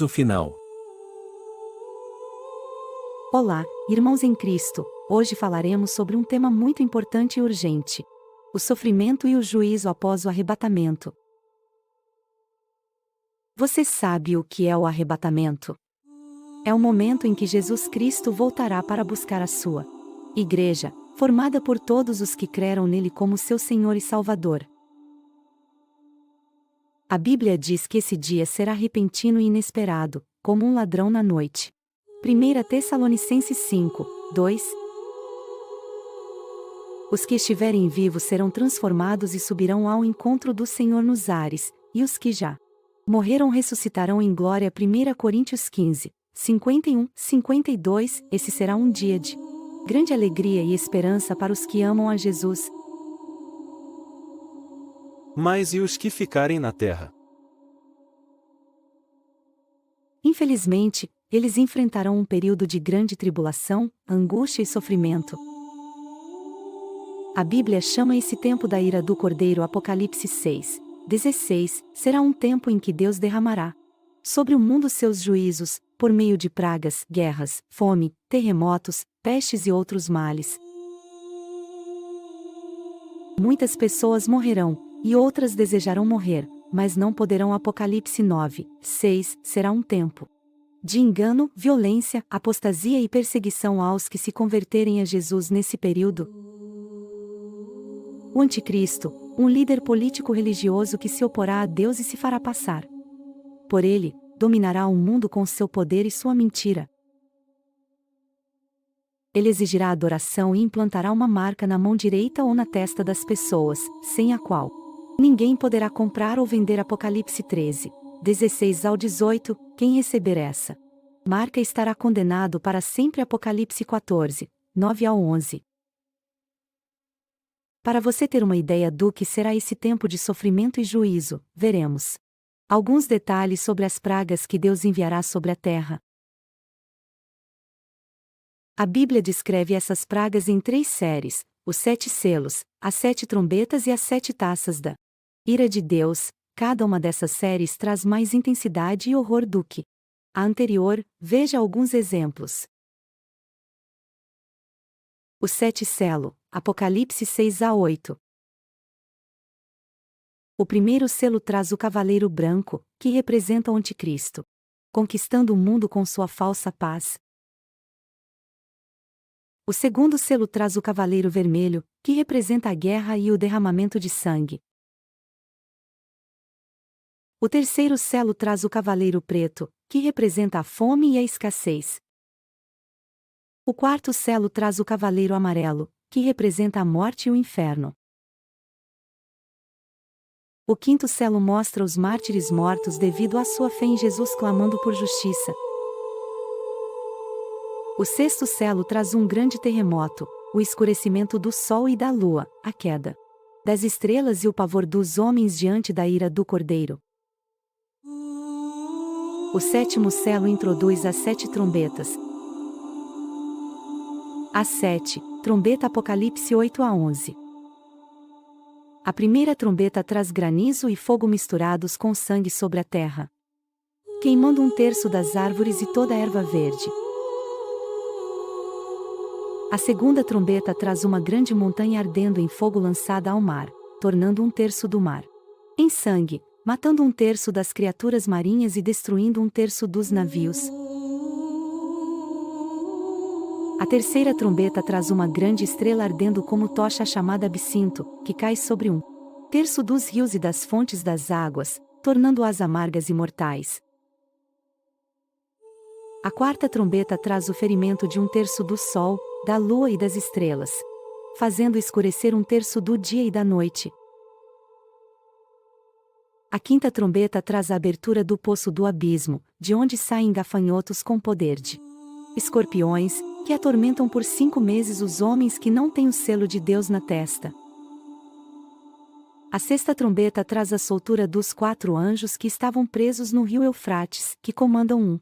O final. Olá, irmãos em Cristo. Hoje falaremos sobre um tema muito importante e urgente: o sofrimento e o juízo após o arrebatamento. Você sabe o que é o arrebatamento? É o momento em que Jesus Cristo voltará para buscar a sua igreja, formada por todos os que creram nele como seu Senhor e Salvador. A Bíblia diz que esse dia será repentino e inesperado, como um ladrão na noite. 1 Tessalonicenses 5, 2. Os que estiverem vivos serão transformados e subirão ao encontro do Senhor nos ares, e os que já morreram ressuscitarão em glória. 1 Coríntios 15, 51, 52. Esse será um dia de grande alegria e esperança para os que amam a Jesus. Mas e os que ficarem na terra? Infelizmente, eles enfrentarão um período de grande tribulação, angústia e sofrimento. A Bíblia chama esse tempo da ira do Cordeiro. Apocalipse 6, 16, será um tempo em que Deus derramará sobre o mundo seus juízos, por meio de pragas, guerras, fome, terremotos, pestes e outros males. Muitas pessoas morrerão, e outras desejarão morrer, mas não poderão. Apocalipse 9, 6, será um tempo de engano, violência, apostasia e perseguição aos que se converterem a Jesus nesse período. O Anticristo, um líder político-religioso que se oporá a Deus e se fará passar por ele, dominará o mundo com seu poder e sua mentira. Ele exigirá adoração e implantará uma marca na mão direita ou na testa das pessoas, sem a qual ninguém poderá comprar ou vender. Apocalipse 13, 16 ao 18, quem receber essa marca estará condenado para sempre. Apocalipse 14, 9 ao 11. Para você ter uma ideia do que será esse tempo de sofrimento e juízo, veremos alguns detalhes sobre as pragas que Deus enviará sobre a terra. A Bíblia descreve essas pragas em 3 séries: os 7 selos, as 7 trombetas e as 7 taças da ira de Deus. Cada uma dessas séries traz mais intensidade e horror do que a anterior. Veja alguns exemplos. O 7 selo, Apocalipse 6 a 8. O primeiro selo traz o cavaleiro branco, que representa o Anticristo, conquistando o mundo com sua falsa paz. O segundo selo traz o cavaleiro vermelho, que representa a guerra e o derramamento de sangue. O terceiro selo traz o cavaleiro preto, que representa a fome e a escassez. O quarto selo traz o cavaleiro amarelo, que representa a morte e o inferno. O quinto selo mostra os mártires mortos devido à sua fé em Jesus, clamando por justiça. O sexto selo traz um grande terremoto, o escurecimento do sol e da lua, a queda das estrelas e o pavor dos homens diante da ira do Cordeiro. O sétimo selo introduz as 7 trombetas. As 7, trombeta. Apocalipse 8 a 11. A primeira trombeta traz granizo e fogo misturados com sangue sobre a terra, queimando 1/3 das árvores e toda a erva verde. A segunda trombeta traz uma grande montanha ardendo em fogo lançada ao mar, tornando 1/3 do mar em sangue, matando 1/3 das criaturas marinhas e destruindo 1/3 dos navios. A terceira trombeta traz uma grande estrela ardendo como tocha chamada absinto, que cai sobre 1/3 dos rios e das fontes das águas, tornando-as amargas e mortais. A quarta trombeta traz o ferimento de 1/3 do sol, da lua e das estrelas, fazendo escurecer 1/3 do dia e da noite. A quinta trombeta traz a abertura do poço do abismo, de onde saem gafanhotos com poder de escorpiões, que atormentam por 5 meses os homens que não têm o selo de Deus na testa. A sexta trombeta traz a soltura dos 4 anjos que estavam presos no rio Eufrates, que comandam um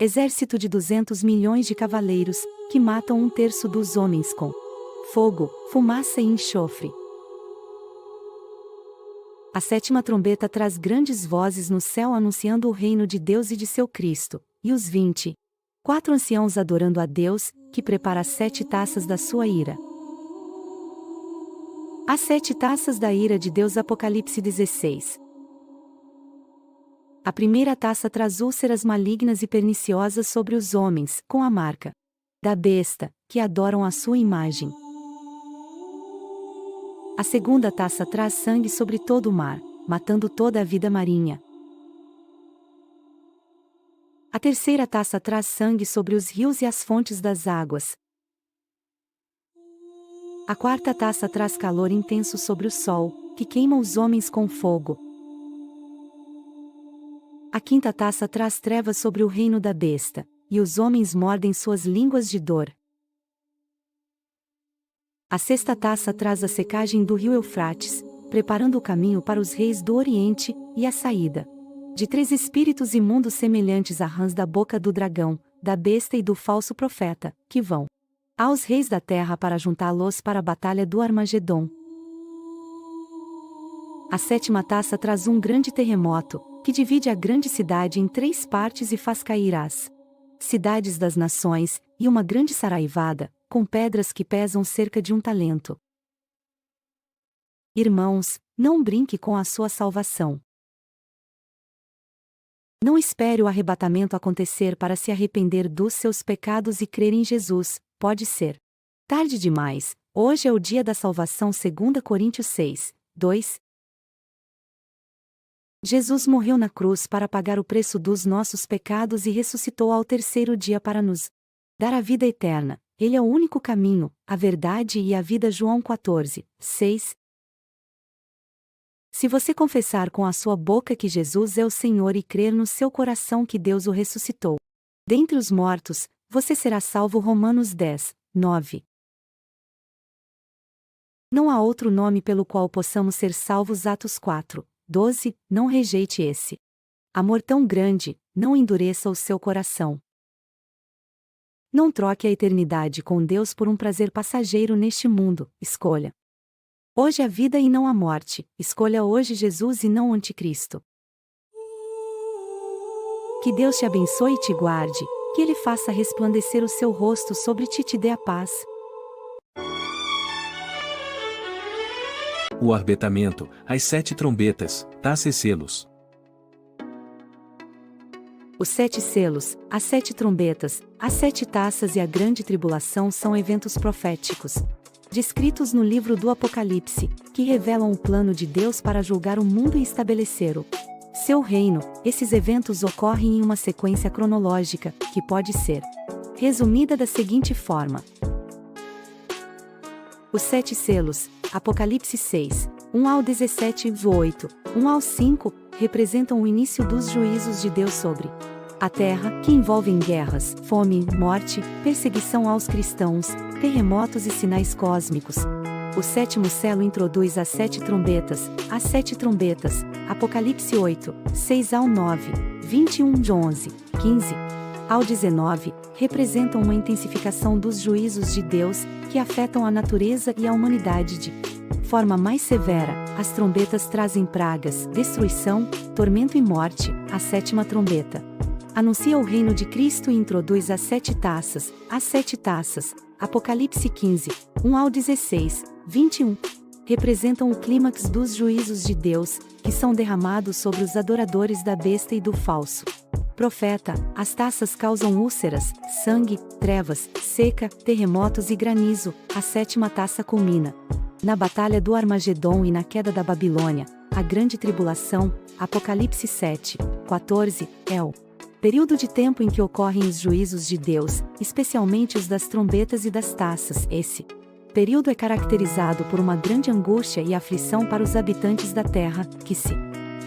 exército de 200 milhões de cavaleiros, que matam 1/3 dos homens com fogo, fumaça e enxofre. A sétima trombeta traz grandes vozes no céu anunciando o reino de Deus e de seu Cristo, e os 24 anciãos adorando a Deus, que prepara as 7 taças da sua ira. As 7 taças da ira de Deus. Apocalipse 16. A primeira taça traz úlceras malignas e perniciosas sobre os homens, com a marca da besta, que adoram a sua imagem. A segunda taça traz sangue sobre todo o mar, matando toda a vida marinha. A terceira taça traz sangue sobre os rios e as fontes das águas. A quarta taça traz calor intenso sobre o sol, que queima os homens com fogo. A quinta taça traz trevas sobre o reino da besta, e os homens mordem suas línguas de dor. A sexta taça traz a secagem do rio Eufrates, preparando o caminho para os reis do Oriente, e a saída de 3 espíritos imundos semelhantes a rãs da boca do dragão, da besta e do falso profeta, que vão aos reis da terra para juntá-los para a batalha do Armagedon. A sétima taça traz um grande terremoto, que divide a grande cidade em 3 partes e faz cair as cidades das nações, e uma grande saraivada, com pedras que pesam cerca de 1 talento. Irmãos, não brinque com a sua salvação. Não espere o arrebatamento acontecer para se arrepender dos seus pecados e crer em Jesus, pode ser tarde demais. Hoje é o dia da salvação. 2 Coríntios 6, 2. Jesus morreu na cruz para pagar o preço dos nossos pecados e ressuscitou ao 3º dia para nos dar a vida eterna. Ele é o único caminho, a verdade e a vida. João 14, 6. Se você confessar com a sua boca que Jesus é o Senhor e crer no seu coração que Deus o ressuscitou dentre os mortos, você será salvo. Romanos 10, 9. Não há outro nome pelo qual possamos ser salvos. Atos 4, 12. Não rejeite esse amor tão grande, não endureça o seu coração. Não troque a eternidade com Deus por um prazer passageiro neste mundo. Escolha hoje a vida e não a morte. Escolha hoje Jesus e não o anticristo. Que Deus te abençoe e te guarde, que Ele faça resplandecer o seu rosto sobre ti e te dê a paz. O arrebatamento, as 7 trombetas, taças e selos. Os 7 selos, as 7 trombetas, as 7 taças e a grande tribulação são eventos proféticos, descritos no livro do Apocalipse, que revelam o plano de Deus para julgar o mundo e estabelecer o seu reino. Esses eventos ocorrem em uma sequência cronológica, que pode ser resumida da seguinte forma: os 7 selos, Apocalipse 6, 1 ao 17 e 8, 1 ao 5, representam o início dos juízos de Deus sobre a terra, que envolvem guerras, fome, morte, perseguição aos cristãos, terremotos e sinais cósmicos. O 7º selo introduz as 7 trombetas, as 7 trombetas, Apocalipse 8, 6 ao 9, 21 de 11, 15 ao 19, representam uma intensificação dos juízos de Deus, que afetam a natureza e a humanidade de forma mais severa. As trombetas trazem pragas, destruição, tormento e morte. A 7ª trombeta anuncia o reino de Cristo e introduz as 7 taças, as 7 taças, Apocalipse 15, 1 ao 16, 21, representam o clímax dos juízos de Deus, que são derramados sobre os adoradores da besta e do falso profeta. As taças causam úlceras, sangue, trevas, seca, terremotos e granizo. A 7ª taça culmina na batalha do Armagedon e na queda da Babilônia. A grande tribulação, Apocalipse 7, 14, é o período de tempo em que ocorrem os juízos de Deus, especialmente os das trombetas e das taças. Esse período é caracterizado por uma grande angústia e aflição para os habitantes da terra, que se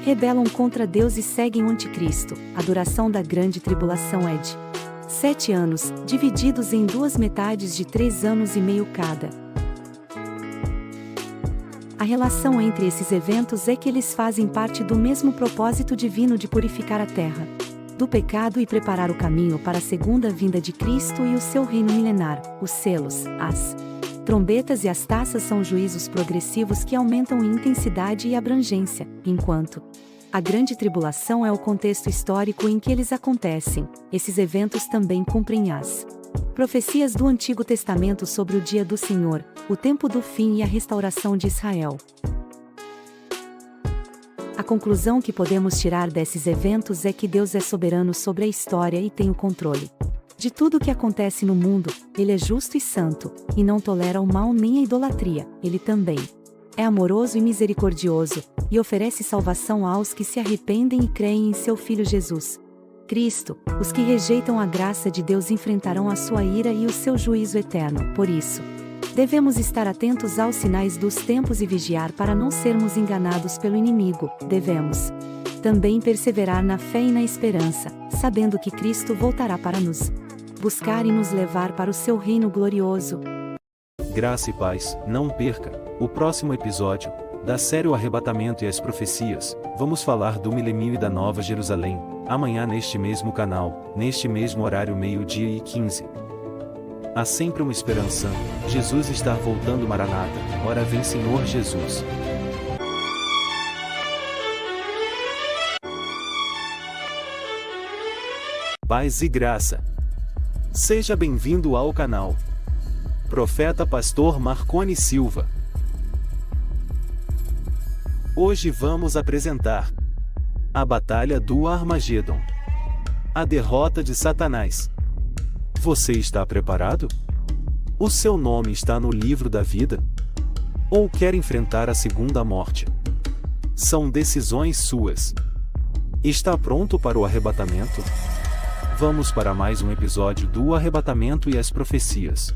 rebelam contra Deus e seguem o anticristo. A duração da grande tribulação é de 7 anos, divididos em 2 metades de 3 anos e meio cada. A relação entre esses eventos é que eles fazem parte do mesmo propósito divino de purificar a terra do pecado e preparar o caminho para a segunda vinda de Cristo e o seu reino milenar. Os selos, as Trombetas e as taças são juízos progressivos que aumentam em intensidade e abrangência, enquanto a grande tribulação é o contexto histórico em que eles acontecem. Esses eventos também cumprem as profecias do Antigo Testamento sobre o dia do Senhor, o tempo do fim e a restauração de Israel. A conclusão que podemos tirar desses eventos é que Deus é soberano sobre a história e tem o controle de tudo o que acontece no mundo. Ele é justo e santo, e não tolera o mal nem a idolatria. Ele também é amoroso e misericordioso, e oferece salvação aos que se arrependem e creem em seu Filho Jesus Cristo. Os que rejeitam a graça de Deus enfrentarão a sua ira e o seu juízo eterno. Por isso, devemos estar atentos aos sinais dos tempos e vigiar para não sermos enganados pelo inimigo. Devemos também perseverar na fé e na esperança, sabendo que Cristo voltará para nos buscar e nos levar para o seu reino glorioso. Graça e paz. Não perca o próximo episódio da série O Arrebatamento e as Profecias. Vamos falar do milênio e da Nova Jerusalém, amanhã neste mesmo canal, neste mesmo horário 12:15. Há sempre uma esperança. Jesus está voltando, Maranata. Ora vem, Senhor Jesus. Paz e graça. Seja bem-vindo ao canal Profeta Pastor Marconi Silva. Hoje vamos apresentar a Batalha do Armagedon, a derrota de Satanás. Você está preparado? O seu nome está no livro da vida? Ou quer enfrentar a segunda morte? São decisões suas. Está pronto para o arrebatamento? Vamos para mais um episódio do Arrebatamento e as Profecias.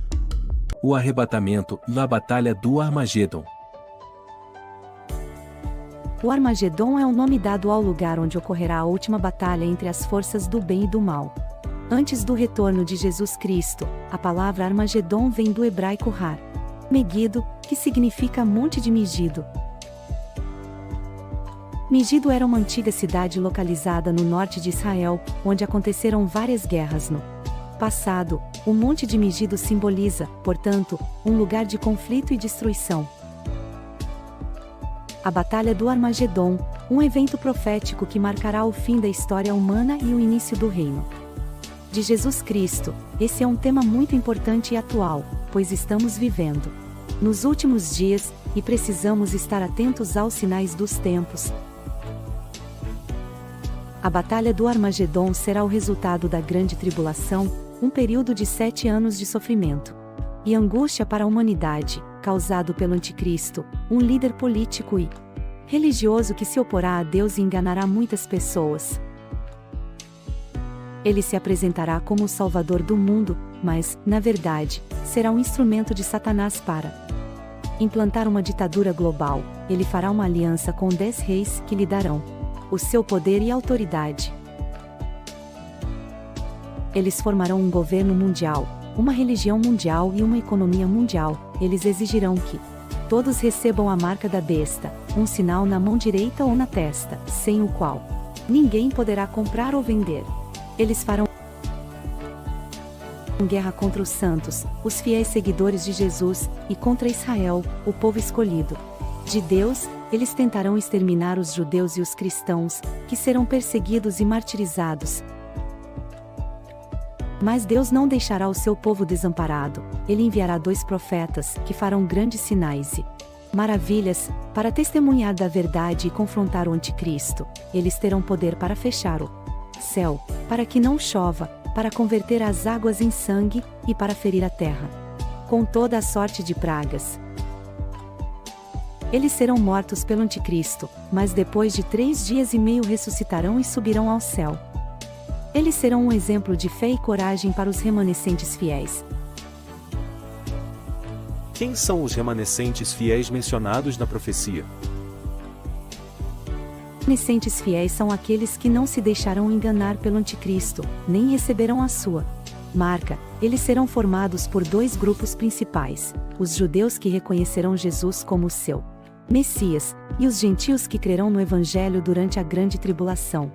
O Arrebatamento e a Batalha do Armagedon. O Armagedon é o nome dado ao lugar onde ocorrerá a última batalha entre as forças do bem e do mal. Antes do retorno de Jesus Cristo, a palavra Armagedon vem do hebraico Har Megido, que significa monte de Megido. Megido era uma antiga cidade localizada no norte de Israel, onde aconteceram várias guerras no passado. O monte de Megido simboliza, portanto, um lugar de conflito e destruição. A Batalha do Armagedon, um evento profético que marcará o fim da história humana e o início do reino de Jesus Cristo. Esse é um tema muito importante e atual, pois estamos vivendo nos últimos dias, e precisamos estar atentos aos sinais dos tempos. A Batalha do Armagedon será o resultado da Grande Tribulação, um período de 7 anos de sofrimento e angústia para a humanidade, causado pelo Anticristo, um líder político e religioso que se oporá a Deus e enganará muitas pessoas. Ele se apresentará como o Salvador do mundo, mas, na verdade, será um instrumento de Satanás para implantar uma ditadura global. Ele fará uma aliança com 10 reis que lhe darão o seu poder e autoridade. Eles formarão um governo mundial, uma religião mundial e uma economia mundial. Eles exigirão que todos recebam a marca da besta, um sinal na mão direita ou na testa, sem o qual ninguém poderá comprar ou vender. Eles farão guerra contra os santos, os fiéis seguidores de Jesus, e contra Israel, o povo escolhido de Deus. Eles tentarão exterminar os judeus e os cristãos, que serão perseguidos e martirizados. Mas Deus não deixará o seu povo desamparado. Ele enviará 2 profetas, que farão grandes sinais e maravilhas, para testemunhar da verdade e confrontar o Anticristo. Eles terão poder para fechar o céu, para que não chova, para converter as águas em sangue, e para ferir a terra com toda a sorte de pragas. Eles serão mortos pelo Anticristo, mas depois de 3 dias e meio ressuscitarão e subirão ao céu. Eles serão um exemplo de fé e coragem para os remanescentes fiéis. Quem são os remanescentes fiéis mencionados na profecia? Remanescentes fiéis são aqueles que não se deixarão enganar pelo Anticristo, nem receberão a sua marca. Eles serão formados por 2 grupos principais: os judeus que reconhecerão Jesus como seu Messias, e os gentios que crerão no Evangelho durante a Grande Tribulação.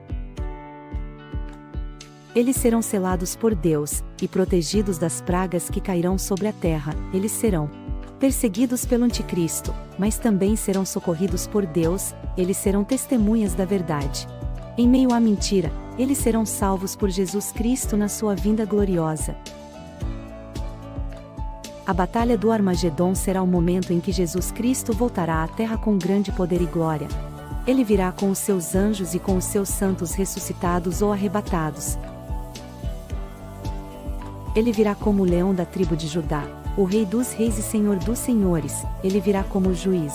Eles serão selados por Deus, e protegidos das pragas que cairão sobre a terra. Eles serão perseguidos pelo anticristo, mas também serão socorridos por Deus, eles serão testemunhas da verdade. Em meio à mentira, eles serão salvos por Jesus Cristo na sua vinda gloriosa. A batalha do Armagedon será o momento em que Jesus Cristo voltará à terra com grande poder e glória. Ele virá com os seus anjos e com os seus santos ressuscitados ou arrebatados. Ele virá como o leão da tribo de Judá, o Rei dos reis e Senhor dos senhores. Ele virá como o juiz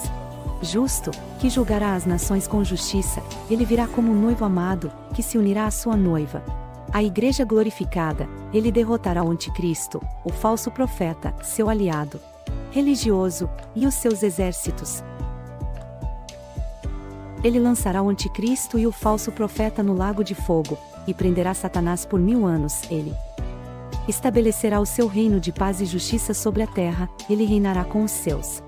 justo, que julgará as nações com justiça. Ele virá como o noivo amado, que se unirá à sua noiva. A igreja glorificada, ele derrotará o anticristo, o falso profeta, seu aliado religioso, e os seus exércitos. Ele lançará o anticristo e o falso profeta no lago de fogo, e prenderá Satanás por 1000 anos. Ele estabelecerá o seu reino de paz e justiça sobre a terra. Ele reinará com os seus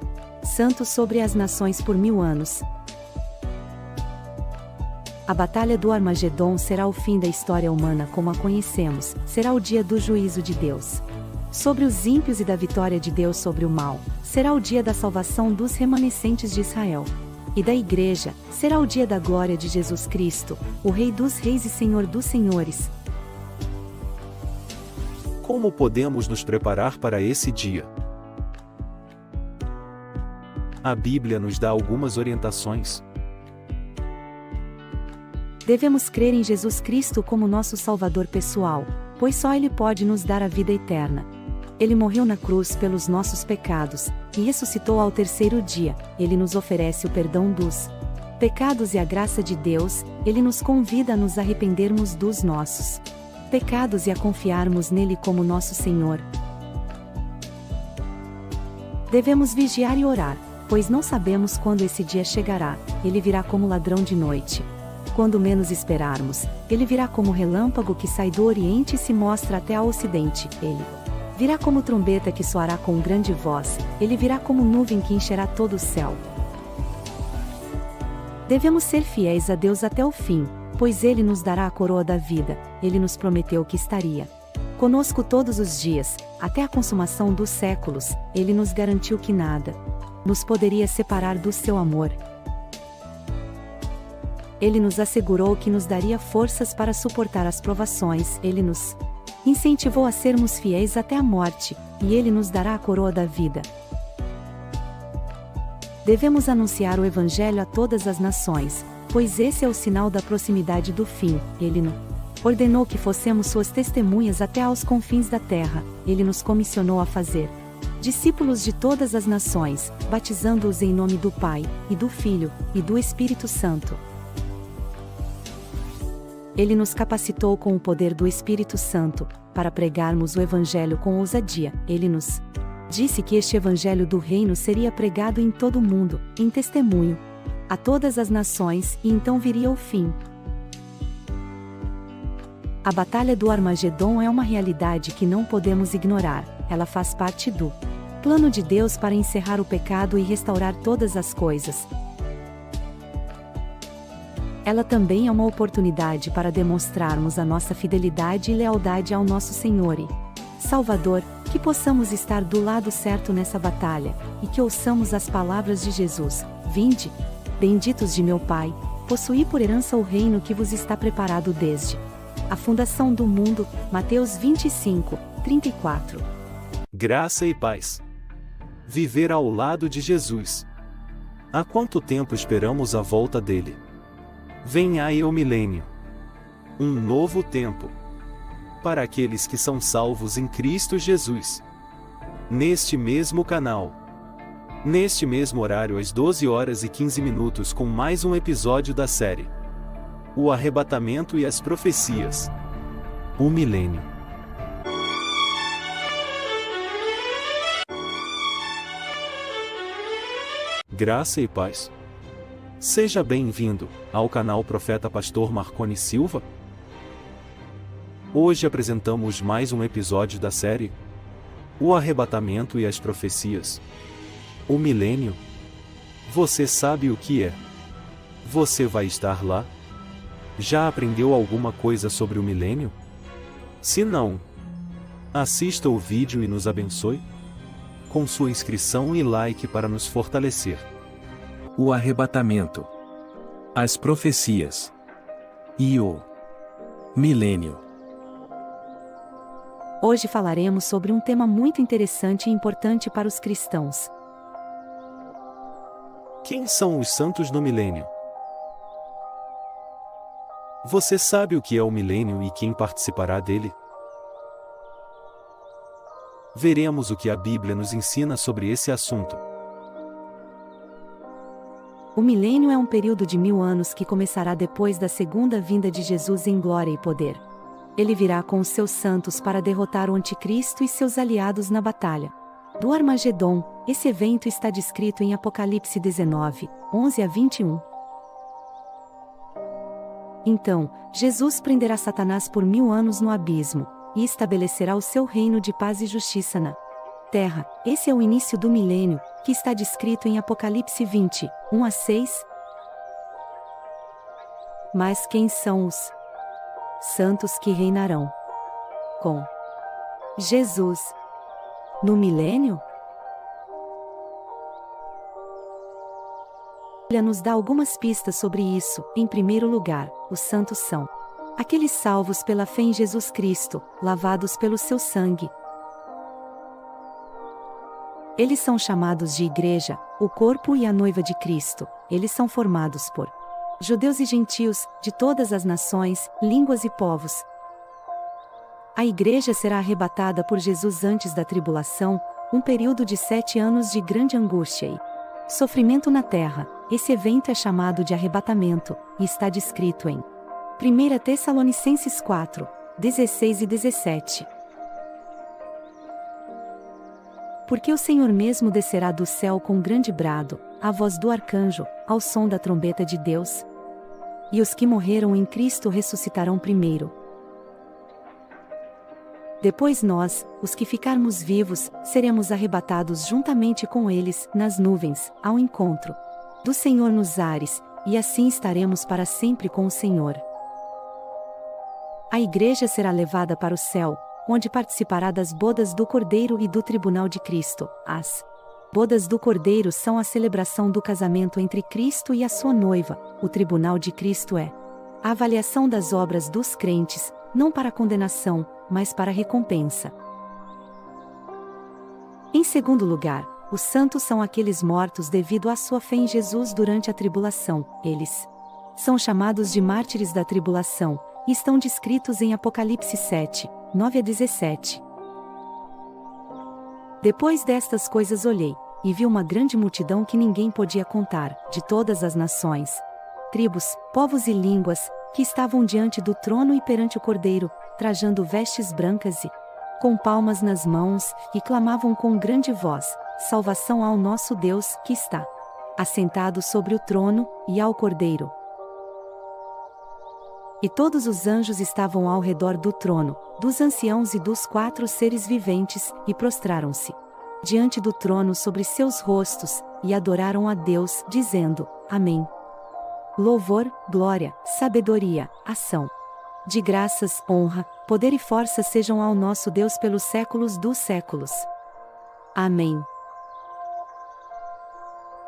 santos sobre as nações por 1000 anos. A batalha do Armagedon será o fim da história humana como a conhecemos, será o dia do juízo de Deus sobre os ímpios e da vitória de Deus sobre o mal, será o dia da salvação dos remanescentes de Israel e da Igreja, será o dia da glória de Jesus Cristo, o Rei dos reis e Senhor dos senhores. Como podemos nos preparar para esse dia? A Bíblia nos dá algumas orientações. Devemos crer em Jesus Cristo como nosso Salvador pessoal, pois só Ele pode nos dar a vida eterna. Ele morreu na cruz pelos nossos pecados, e ressuscitou ao 3º dia. Ele nos oferece o perdão dos pecados e a graça de Deus. Ele nos convida a nos arrependermos dos nossos pecados e a confiarmos nele como nosso Senhor. Devemos vigiar e orar, pois não sabemos quando esse dia chegará. Ele virá como ladrão de noite. Quando menos esperarmos, ele virá como relâmpago que sai do Oriente e se mostra até ao Ocidente. Ele virá como trombeta que soará com grande voz. Ele virá como nuvem que encherá todo o céu. Devemos ser fiéis a Deus até o fim, pois Ele nos dará a coroa da vida. Ele nos prometeu que estaria conosco todos os dias, até a consumação dos séculos. Ele nos garantiu que nada nos poderia separar do seu amor. Ele nos assegurou que nos daria forças para suportar as provações. Ele nos incentivou a sermos fiéis até a morte, e Ele nos dará a coroa da vida. Devemos anunciar o Evangelho a todas as nações, pois esse é o sinal da proximidade do fim. Ele nos ordenou que fossemos suas testemunhas até aos confins da terra. Ele nos comissionou a fazer discípulos de todas as nações, batizando-os em nome do Pai, e do Filho, e do Espírito Santo. Ele nos capacitou com o poder do Espírito Santo, para pregarmos o Evangelho com ousadia. Ele nos disse que este Evangelho do Reino seria pregado em todo o mundo, em testemunho a todas as nações, e então viria o fim. A batalha do Armagedon é uma realidade que não podemos ignorar. Ela faz parte do plano de Deus para encerrar o pecado e restaurar todas as coisas. Ela também é uma oportunidade para demonstrarmos a nossa fidelidade e lealdade ao nosso Senhor e Salvador, que possamos estar do lado certo nessa batalha, e que ouçamos as palavras de Jesus: Vinde, benditos de meu Pai, possuí por herança o reino que vos está preparado desde a fundação do mundo. Mateus 25, 34. Graça e paz. Viver ao lado de Jesus. Há quanto tempo esperamos a volta dele? Vem aí o milênio. Um novo tempo. Para aqueles que são salvos em Cristo Jesus. Neste mesmo canal. Neste mesmo horário às 12h15 com mais um episódio da série O Arrebatamento e as Profecias. O Milênio. Graça e paz. Seja bem-vindo ao canal Profeta Pastor Marconi Silva. Hoje apresentamos mais um episódio da série O Arrebatamento e as Profecias. O Milênio. Você sabe o que é? Você vai estar lá? Já aprendeu alguma coisa sobre o milênio? Se não, assista o vídeo e nos abençoe. com sua inscrição e like para nos fortalecer. O arrebatamento, as profecias e o milênio. Hoje falaremos sobre um tema muito interessante e importante para os cristãos. Quem são os santos no milênio? Você sabe o que é o milênio e quem participará dele? Veremos o que a Bíblia nos ensina sobre esse assunto. O milênio é um período de 1000 anos que começará depois da segunda vinda de Jesus em glória e poder. Ele virá com os seus santos para derrotar o anticristo e seus aliados na batalha do Armagedon. Esse evento está descrito em Apocalipse 19, 11 a 21. Então, Jesus prenderá Satanás por 1000 anos no abismo, e estabelecerá o seu reino de paz e justiça na terra. Esse é o início do milênio, que está descrito em Apocalipse 20, 1 a 6. Mas quem são os santos que reinarão com Jesus no milênio? A Bíblia nos dá algumas pistas sobre isso. Em primeiro lugar, os santos são aqueles salvos pela fé em Jesus Cristo, lavados pelo seu sangue. Eles são chamados de igreja, o corpo e a noiva de Cristo. Eles são formados por judeus e gentios, de todas as nações, línguas e povos. A igreja será arrebatada por Jesus antes da tribulação, um período de 7 anos de grande angústia e sofrimento na terra. Esse evento é chamado de arrebatamento, e está descrito em 1 Tessalonicenses 4, 16 e 17. Porque o Senhor mesmo descerá do céu com grande brado, a voz do arcanjo, ao som da trombeta de Deus. E os que morreram em Cristo ressuscitarão primeiro. Depois nós, os que ficarmos vivos, seremos arrebatados juntamente com eles, nas nuvens, ao encontro do Senhor nos ares, e assim estaremos para sempre com o Senhor. A igreja será levada para o céu, onde participará das bodas do Cordeiro e do tribunal de Cristo. As bodas do Cordeiro são a celebração do casamento entre Cristo e a sua noiva. O tribunal de Cristo é a avaliação das obras dos crentes, não para condenação, mas para recompensa. Em segundo lugar, os santos são aqueles mortos devido à sua fé em Jesus durante a tribulação. Eles são chamados de mártires da tribulação, e estão descritos em Apocalipse 7, 9 a 17. Depois destas coisas olhei, e vi uma grande multidão que ninguém podia contar, de todas as nações, tribos, povos e línguas, que estavam diante do trono e perante o Cordeiro, trajando vestes brancas e com palmas nas mãos, e clamavam com grande voz: salvação ao nosso Deus, que está assentado sobre o trono, e ao Cordeiro. E todos os anjos estavam ao redor do trono, dos anciãos e dos 4 seres viventes, e prostraram-se diante do trono sobre seus rostos, e adoraram a Deus, dizendo: Amém. Louvor, glória, sabedoria, ação de graças, honra, poder e força sejam ao nosso Deus pelos séculos dos séculos. Amém.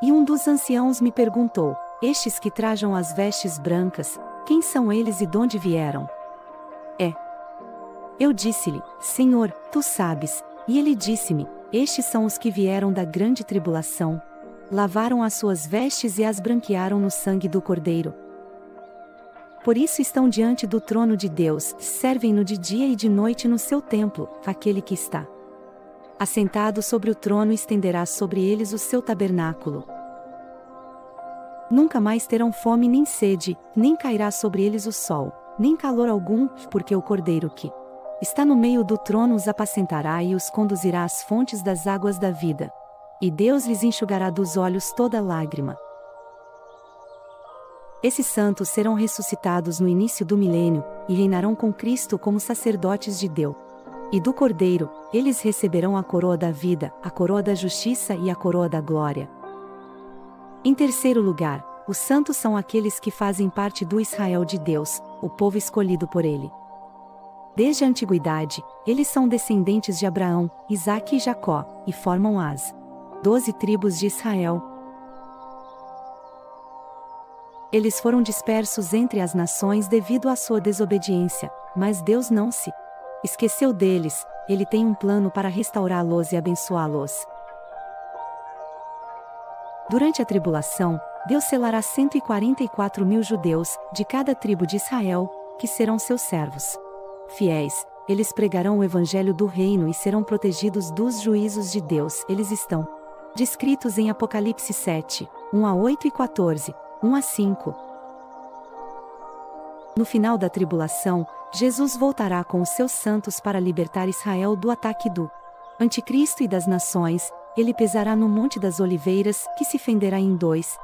E um dos anciãos me perguntou: estes que trajam as vestes brancas, quem são eles e de onde vieram? Eu disse-lhe: Senhor, tu sabes. E ele disse-me: estes são os que vieram da grande tribulação. Lavaram as suas vestes e as branquearam no sangue do Cordeiro. Por isso estão diante do trono de Deus, servem-no de dia e de noite no seu templo. Aquele que está assentado sobre o trono estenderá sobre eles o seu tabernáculo. Nunca mais terão fome nem sede, nem cairá sobre eles o sol, nem calor algum, porque o Cordeiro que está no meio do trono os apacentará e os conduzirá às fontes das águas da vida. E Deus lhes enxugará dos olhos toda lágrima. Esses santos serão ressuscitados no início do milênio, e reinarão com Cristo como sacerdotes de Deus e do Cordeiro. Eles receberão a coroa da vida, a coroa da justiça e a coroa da glória. Em terceiro lugar, os santos são aqueles que fazem parte do Israel de Deus, o povo escolhido por Ele. Desde a antiguidade, eles são descendentes de Abraão, Isaque e Jacó, e formam as 12 tribos de Israel. Eles foram dispersos entre as nações devido à sua desobediência, mas Deus não se esqueceu deles. Ele tem um plano para restaurá-los e abençoá-los. Durante a tribulação, Deus selará 144.000 judeus, de cada tribo de Israel, que serão seus servos fiéis. Eles pregarão o evangelho do reino e serão protegidos dos juízos de Deus. Eles estão descritos em Apocalipse 7, 1-8 e 14, 1-5. No final da tribulação, Jesus voltará com os seus santos para libertar Israel do ataque do Anticristo e das nações. Ele pesará no Monte das Oliveiras, que se fenderá em dois.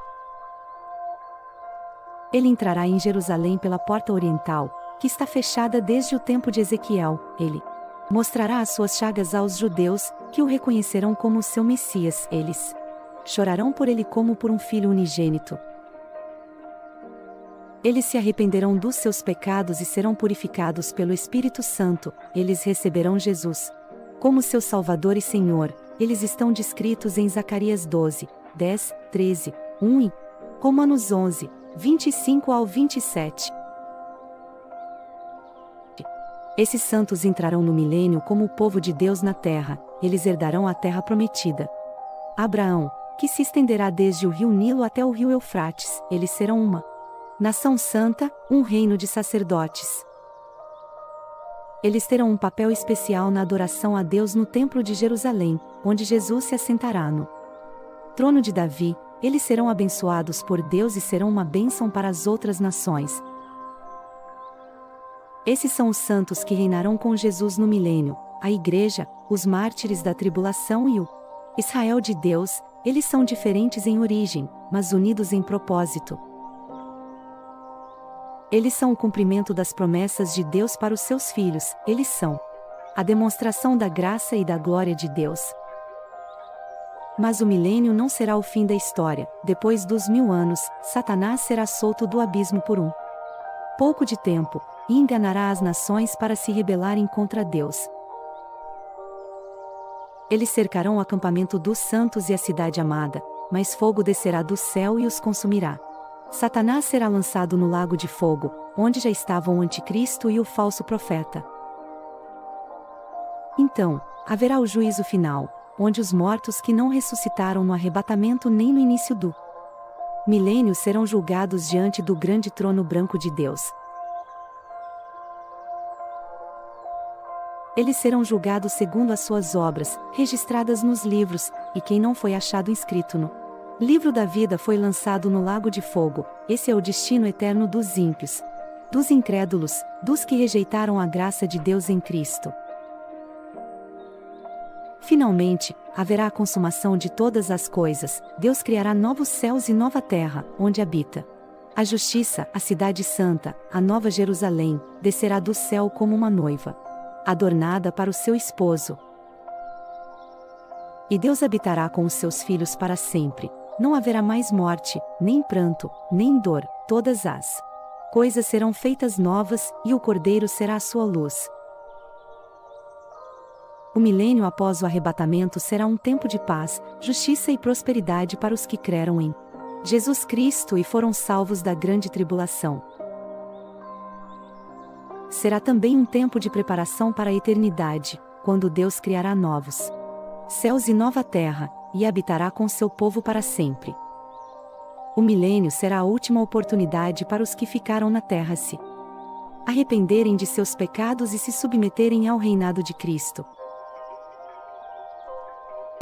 Ele entrará em Jerusalém pela porta oriental, que está fechada desde o tempo de Ezequiel. Ele mostrará as suas chagas aos judeus, que o reconhecerão como seu Messias. Eles chorarão por ele como por um filho unigênito. Eles se arrependerão dos seus pecados e serão purificados pelo Espírito Santo. Eles receberão Jesus como seu Salvador e Senhor. Eles estão descritos em Zacarias 12, 10, 13, 1 e Romanos 11, 25-27. Esses santos entrarão no milênio como o povo de Deus na terra. Eles herdarão a terra prometida. Abraão, que se estenderá desde o rio Nilo até o rio Eufrates. Eles serão uma nação santa, um reino de sacerdotes. Eles terão um papel especial na adoração a Deus no Templo de Jerusalém, onde Jesus se assentará no trono de Davi. Eles serão abençoados por Deus e serão uma bênção para as outras nações. Esses são os santos que reinarão com Jesus no milênio, a Igreja, os mártires da tribulação e o Israel de Deus. Eles são diferentes em origem, mas unidos em propósito. Eles são o cumprimento das promessas de Deus para os seus filhos. Eles são a demonstração da graça e da glória de Deus. Mas o milênio não será o fim da história. Depois dos 1000 anos, Satanás será solto do abismo por um pouco de tempo, e enganará as nações para se rebelarem contra Deus. Eles cercarão o acampamento dos santos e a cidade amada, mas fogo descerá do céu e os consumirá. Satanás será lançado no lago de fogo, onde já estavam o anticristo e o falso profeta. Então, haverá o juízo final, onde os mortos que não ressuscitaram no arrebatamento nem no início do milênio serão julgados diante do grande trono branco de Deus. Eles serão julgados segundo as suas obras, registradas nos livros, e quem não foi achado inscrito no livro da vida foi lançado no lago de fogo. Esse é o destino eterno dos ímpios, dos incrédulos, dos que rejeitaram a graça de Deus em Cristo. Finalmente, haverá a consumação de todas as coisas. Deus criará novos céus e nova terra, onde habita a justiça. A cidade santa, a nova Jerusalém, descerá do céu como uma noiva adornada para o seu esposo. E Deus habitará com os seus filhos para sempre. Não haverá mais morte, nem pranto, nem dor. Todas as coisas serão feitas novas, e o Cordeiro será a sua luz. O milênio após o arrebatamento será um tempo de paz, justiça e prosperidade para os que creram em Jesus Cristo e foram salvos da grande tribulação. Será também um tempo de preparação para a eternidade, quando Deus criará novos céus e nova terra, e habitará com seu povo para sempre. O milênio será a última oportunidade para os que ficaram na terra se arrependerem de seus pecados e se submeterem ao reinado de Cristo.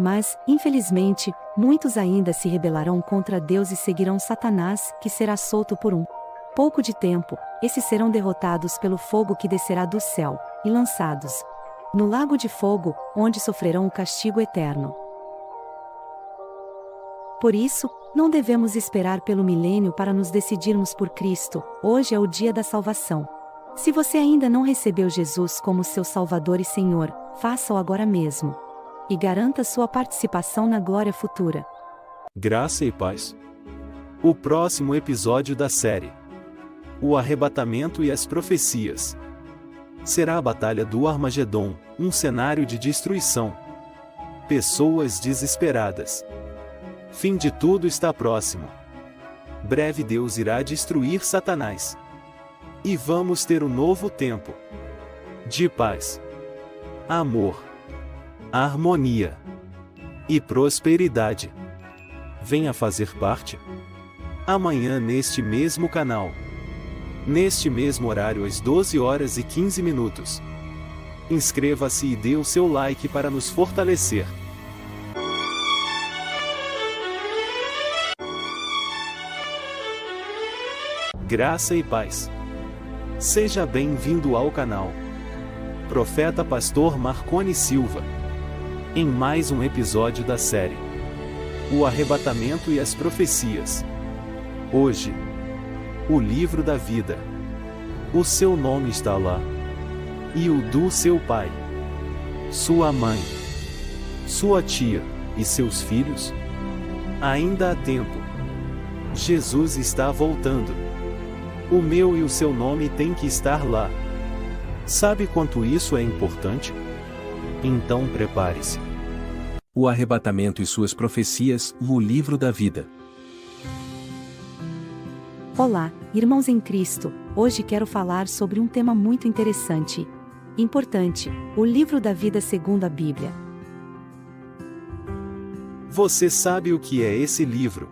Mas, infelizmente, muitos ainda se rebelarão contra Deus e seguirão Satanás, que será solto por um pouco de tempo. Esses serão derrotados pelo fogo que descerá do céu, e lançados no lago de fogo, onde sofrerão o castigo eterno. Por isso, não devemos esperar pelo milênio para nos decidirmos por Cristo. Hoje é o dia da salvação. Se você ainda não recebeu Jesus como seu Salvador e Senhor, faça-o agora mesmo. E garanta sua participação na glória futura. Graça e paz. O próximo episódio da série: O Arrebatamento e as Profecias. Será a batalha do Armagedon, um cenário de destruição. Pessoas desesperadas. Fim de tudo está próximo. Breve Deus irá destruir Satanás. E vamos ter um novo tempo de paz, amor, harmonia e prosperidade. Venha fazer parte amanhã neste mesmo canal, neste mesmo horário às 12h15. Inscreva-se e dê o seu like para nos fortalecer. Graça e paz. Seja bem-vindo ao canal Profeta Pastor Marconi Silva, em mais um episódio da série O Arrebatamento e as Profecias. Hoje, o livro da vida. O seu nome está lá, e o do seu pai, sua mãe, sua tia e seus filhos. Ainda há tempo. Jesus está voltando. O meu e o seu nome tem que estar lá. Sabe quanto isso é importante? Então prepare-se. O arrebatamento e suas profecias, o livro da vida. Olá, irmãos em Cristo. Hoje quero falar sobre um tema muito interessante e importante: o livro da vida segundo a Bíblia. Você sabe o que é esse livro?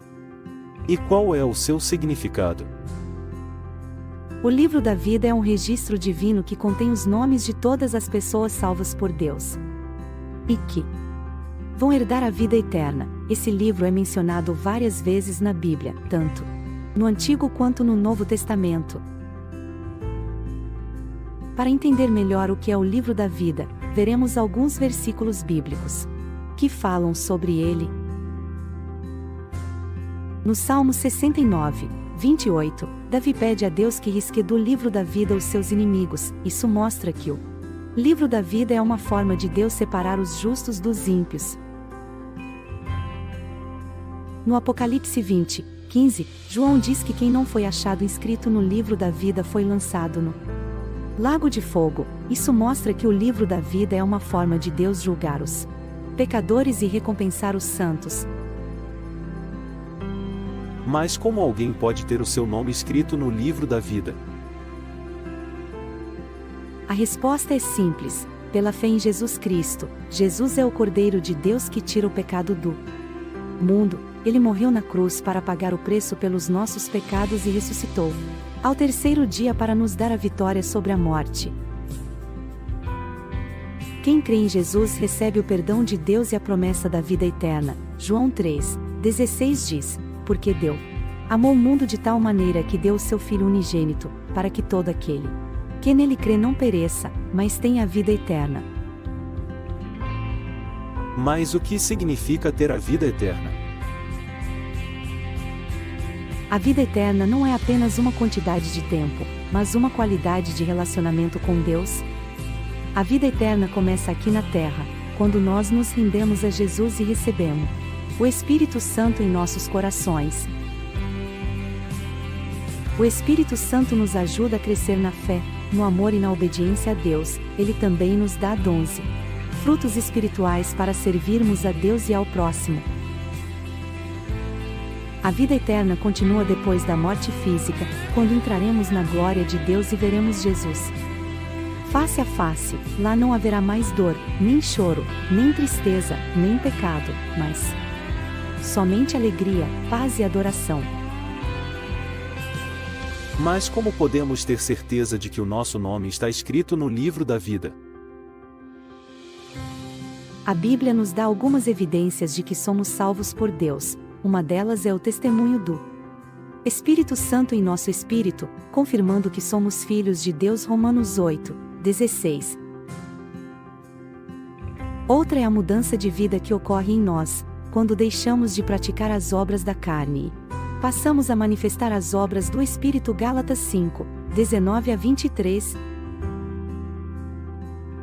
E qual é o seu significado? O livro da vida é um registro divino que contém os nomes de todas as pessoas salvas por Deus e que vão herdar a vida eterna. Esse livro é mencionado várias vezes na Bíblia, tanto no Antigo quanto no Novo Testamento. Para entender melhor o que é o livro da vida, veremos alguns versículos bíblicos que falam sobre ele. No Salmo 69:28, Davi pede a Deus que risque do livro da vida os seus inimigos. Isso mostra que o livro da vida é uma forma de Deus separar os justos dos ímpios. No Apocalipse 20:15, João diz que quem não foi achado inscrito no livro da vida foi lançado no lago de fogo. Isso mostra que o livro da vida é uma forma de Deus julgar os pecadores e recompensar os santos. Mas como alguém pode ter o seu nome escrito no livro da vida? A resposta é simples: pela fé em Jesus Cristo. Jesus é o Cordeiro de Deus que tira o pecado do mundo. Ele morreu na cruz para pagar o preço pelos nossos pecados e ressuscitou ao terceiro dia para nos dar a vitória sobre a morte. Quem crê em Jesus recebe o perdão de Deus e a promessa da vida eterna. João 3:16 diz: porque Deus amou o mundo de tal maneira que deu o seu Filho unigênito, para que todo aquele que nele crê não pereça, mas tenha a vida eterna. Mas o que significa ter a vida eterna? A vida eterna não é apenas uma quantidade de tempo, mas uma qualidade de relacionamento com Deus. A vida eterna começa aqui na terra, quando nós nos rendemos a Jesus e recebemos o Espírito Santo em nossos corações. O Espírito Santo nos ajuda a crescer na fé, no amor e na obediência a Deus. Ele também nos dá dons e frutos espirituais para servirmos a Deus e ao próximo. A vida eterna continua depois da morte física, quando entraremos na glória de Deus e veremos Jesus face a face. Lá não haverá mais dor, nem choro, nem tristeza, nem pecado, mas somente alegria, paz e adoração. Mas como podemos ter certeza de que o nosso nome está escrito no livro da vida? A Bíblia nos dá algumas evidências de que somos salvos por Deus. Uma delas é o testemunho do Espírito Santo em nosso espírito, confirmando que somos filhos de Deus. Romanos 8:16. Outra é a mudança de vida que ocorre em nós, quando deixamos de praticar as obras da carne. Passamos a manifestar as obras do Espírito. Gálatas 5:19-23.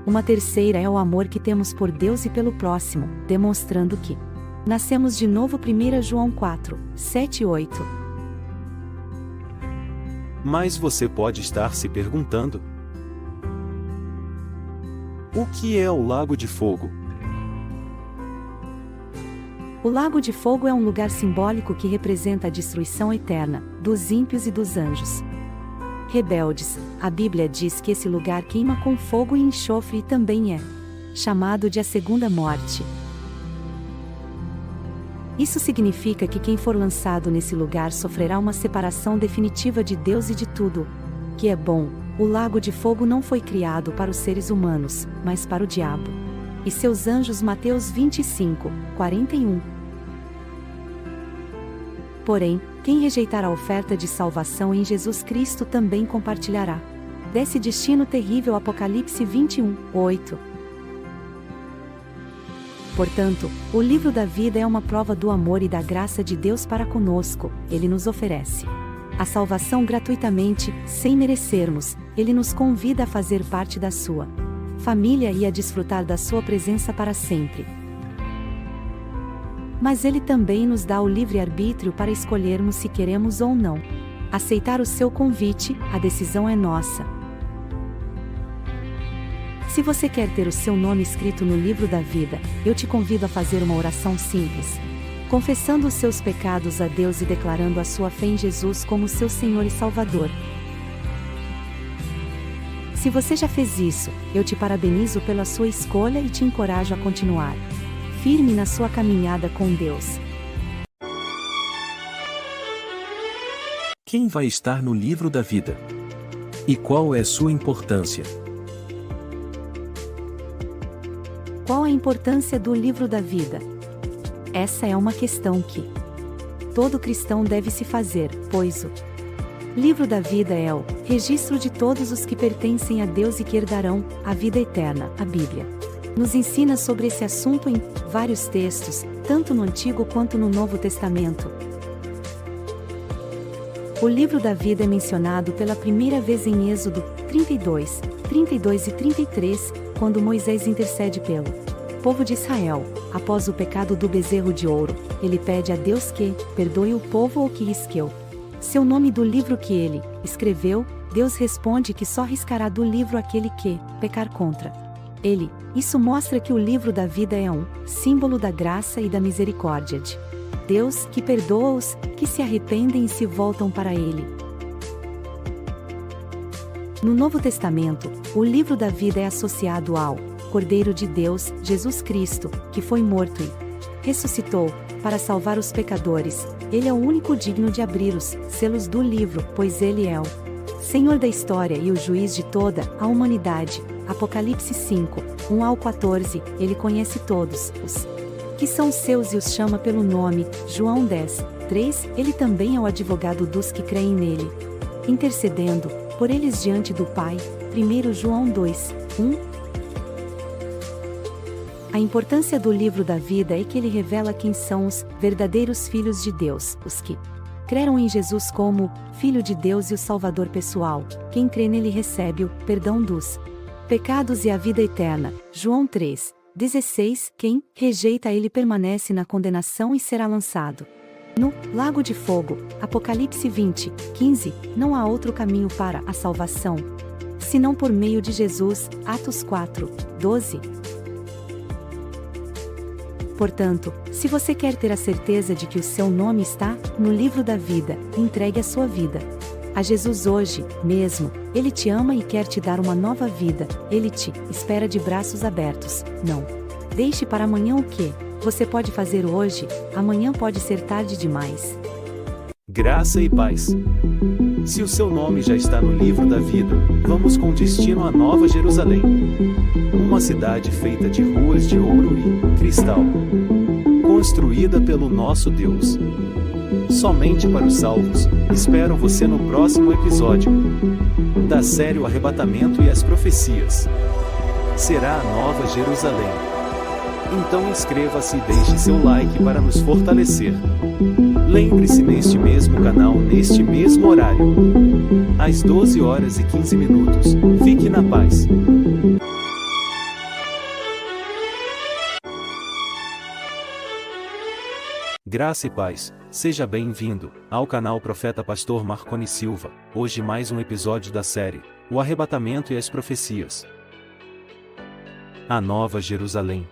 Uma terceira é o amor que temos por Deus e pelo próximo, demonstrando que nascemos de novo. 1 João 4:7-8. Mas você pode estar se perguntando: O que é o Lago de Fogo? O Lago de Fogo é um lugar simbólico que representa a destruição eterna dos ímpios e dos anjos rebeldes. A Bíblia diz que esse lugar queima com fogo e enxofre e também é chamado de a segunda morte. Isso significa que quem for lançado nesse lugar sofrerá uma separação definitiva de Deus e de tudo que é bom. O Lago de Fogo não foi criado para os seres humanos, mas para o diabo e seus anjos. Mateus 25, 41. Porém, quem rejeitar a oferta de salvação em Jesus Cristo também compartilhará desse destino terrível. Apocalipse 21, 8. Portanto, o livro da vida é uma prova do amor e da graça de Deus para conosco. Ele nos oferece a salvação gratuitamente, sem merecermos. Ele nos convida a fazer parte da sua família e a desfrutar da sua presença para sempre. Mas ele também nos dá o livre-arbítrio para escolhermos se queremos ou não aceitar o seu convite. A decisão é nossa. Se você quer ter o seu nome escrito no livro da vida, eu te convido a fazer uma oração simples, confessando os seus pecados a Deus e declarando a sua fé em Jesus como seu Senhor e Salvador. Se você já fez isso, eu te parabenizo pela sua escolha e te encorajo a continuar firme na sua caminhada com Deus. Quem vai estar no livro da vida? E qual é sua importância? Qual a importância do livro da vida? Essa é uma questão que todo cristão deve se fazer, pois o livro da vida é o registro de todos os que pertencem a Deus e que herdarão a vida eterna. A Bíblia nos ensina sobre esse assunto em vários textos, tanto no Antigo quanto no Novo Testamento. O livro da vida é mencionado pela primeira vez em Êxodo 32, 32 e 33, quando Moisés intercede pelo povo de Israel. Após o pecado do bezerro de ouro, ele pede a Deus que perdoe o povo ou que risqueu seu nome do livro que ele escreveu. Deus responde que só riscará do livro aquele que pecar contra ele. Isso mostra que o livro da vida é um símbolo da graça e da misericórdia de Deus, que perdoa os que se arrependem e se voltam para ele. No Novo Testamento, o livro da vida é associado ao Cordeiro de Deus, Jesus Cristo, que foi morto e ressuscitou para salvar os pecadores. Ele é o único digno de abrir os selos do livro, pois ele é o Senhor da história e o juiz de toda a humanidade. Apocalipse 5, 1 ao 14. Ele conhece todos os que são seus e os chama pelo nome. João 10, 3. Ele também é o advogado dos que creem nele, intercedendo por eles diante do Pai. 1 João 2, 1. A importância do livro da vida é que ele revela quem são os verdadeiros filhos de Deus, os que creram em Jesus como Filho de Deus e o Salvador pessoal. Quem crê nele recebe o perdão dos pecados e a vida eterna. João 3, 16. Quem rejeita ele permanece na condenação e será lançado no lago de fogo. Apocalipse 20, 15. Não há outro caminho para a salvação senão por meio de Jesus. Atos 4, 12. Portanto, se você quer ter a certeza de que o seu nome está no livro da vida, entregue a sua vida a Jesus hoje mesmo. Ele te ama e quer te dar uma nova vida. Ele te espera de braços abertos. Não deixe para amanhã o que você pode fazer hoje. Amanhã pode ser tarde demais. Graça e paz. Se o seu nome já está no livro da vida, vamos com destino à Nova Jerusalém, uma cidade feita de ruas de ouro e cristal, construída pelo nosso Deus somente para os salvos. Espero você no próximo episódio da série O Arrebatamento e as Profecias. Será a Nova Jerusalém. Então inscreva-se e deixe seu like para nos fortalecer. Lembre-se, neste mesmo canal, neste mesmo horário, às 12 horas e 15 minutos. Fique na paz. Graça e paz. Seja bem-vindo ao canal Profeta Pastor Marconi Silva. Hoje mais um episódio da série O Arrebatamento e as Profecias. a Nova Jerusalém.